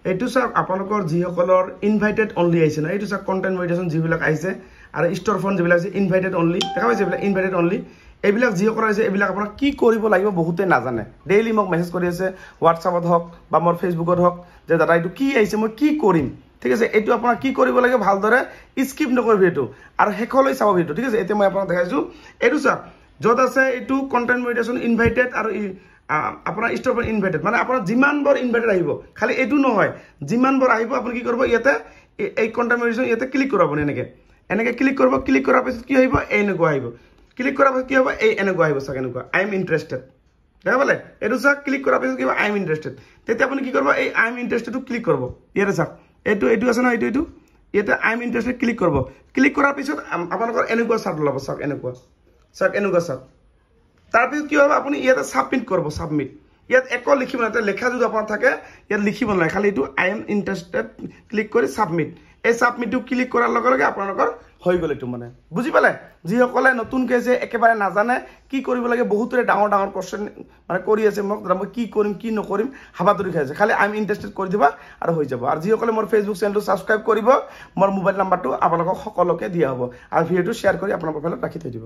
এইটো চাওক আপোনালোকৰ যিসকলৰ ইনভাইটেড অনলি আহিছে না, এইটো চাওক কন্টেন্ট মডিটেশ্যন যিবিলাক আহিছে আৰু ষ্টৰ ফোন যিবিলাক আছে ইনভাইটেড অনলি, দেখা পাইছে এইবিলাক ইনভাইটেড অনলি। এইবিলাক যিসকল আছে এইবিলাক আপোনাক কি কৰিব লাগিব বহুতে নাজানে। ডেইলি মোক মেছেজ কৰি আছে হোৱাটছআপত হওক বা মোৰ ফেচবুকত হওক যে দাদা এইটো কি আহিছে, মই কি কৰিম। ঠিক আছে, এইটো আপোনাৰ কি কৰিব লাগে ভালদৰে স্কিপ নকৰিব এইটো আৰু শেষলৈ চাব ভিডিঅ'। ঠিক আছে, এতিয়া মই আপোনাক দেখাইছো এইটো চাওক য'ত আছে এইটো কন্টেন্ট মডিটেশ্যন ইনভাইটেড আৰু আপোনাৰ ষ্টৰ ফোন ইনভাইটেড, মানে আপোনাৰ যিমানবোৰ ইনভাইটেড আহিব, খালি এইটো নহয় যিমানবোৰ আহিব আপুনি কি কৰিব ইয়াতে এই কন্টেন্ট মডিটেশ্যন ইয়াতে ক্লিক কৰিব। আপুনি এনেকৈ ক্লিক কৰিব, ক্লিক কৰাৰ পিছত কি আহিব এনেকুৱা আহিব, ক্লিক কৰাৰ পিছত কি হ'ব এই এনেকুৱা আহিব চাওক এনেকুৱা আই এম ইণ্টাৰেষ্টেড। দেখা পালে এইটো চাওক ক্লিক কৰাৰ পিছত কি হ'ব আই এম ইণ্টাৰেষ্টেড। তেতিয়া আপুনি কি কৰিব এই আই এম ইণ্টাৰেষ্টেডটো ক্লিক কৰিব। ইয়াতে চাওক এইটো আছে নহয় এইটো ইয়াতে আই এম ইণ্টাৰেষ্টেড ক্লিক কৰিব। ক্লিক কৰাৰ পিছত আপোনালোকৰ এনেকুৱা চাৰ্ট ওলাব চাওক এনেকুৱা চাওক। তাৰপিছত কি হ'ব আপুনি ইয়াতে ছাবমিট কৰিব। ছাবমিট ইয়াত একো লিখিব নালাগে, লেখা যদি আপোনাৰ থাকে ইয়াত লিখিব নালাগে, খালি এইটো আই এম ইণ্টাৰেষ্টেড ক্লিক কৰি ছাবমিট। এই ছাবমিটটো ক্লিক কৰাৰ লগে লগে আপোনালোকৰ হৈ গ'ল এইটো। মানে বুজি পালে, যিসকলে নতুনকৈ যে একেবাৰে নাজানে কি কৰিব লাগে, বহুতৰে ডাঙৰ ডাঙৰ কোৱেশ্যন মানে কৰি আছে মোক, মই কি কৰিম কি নকৰিম হাবাথুৰি খাই আছে, খালি আই এম ইণ্টাৰেষ্টেড কৰি দিবা আৰু হৈ যাব। আৰু যিসকলে মোৰ ফেচবুক চেনেলটো ছাবস্ক্ৰাইব কৰিব, মোৰ মোবাইল নাম্বাৰটো আপোনালোকক সকলোকে দিয়া হ'ব আৰু ভিডিঅ'টো শ্বেয়াৰ কৰি আপোনাৰ প্ৰফাইলত ৰাখি থৈ দিব।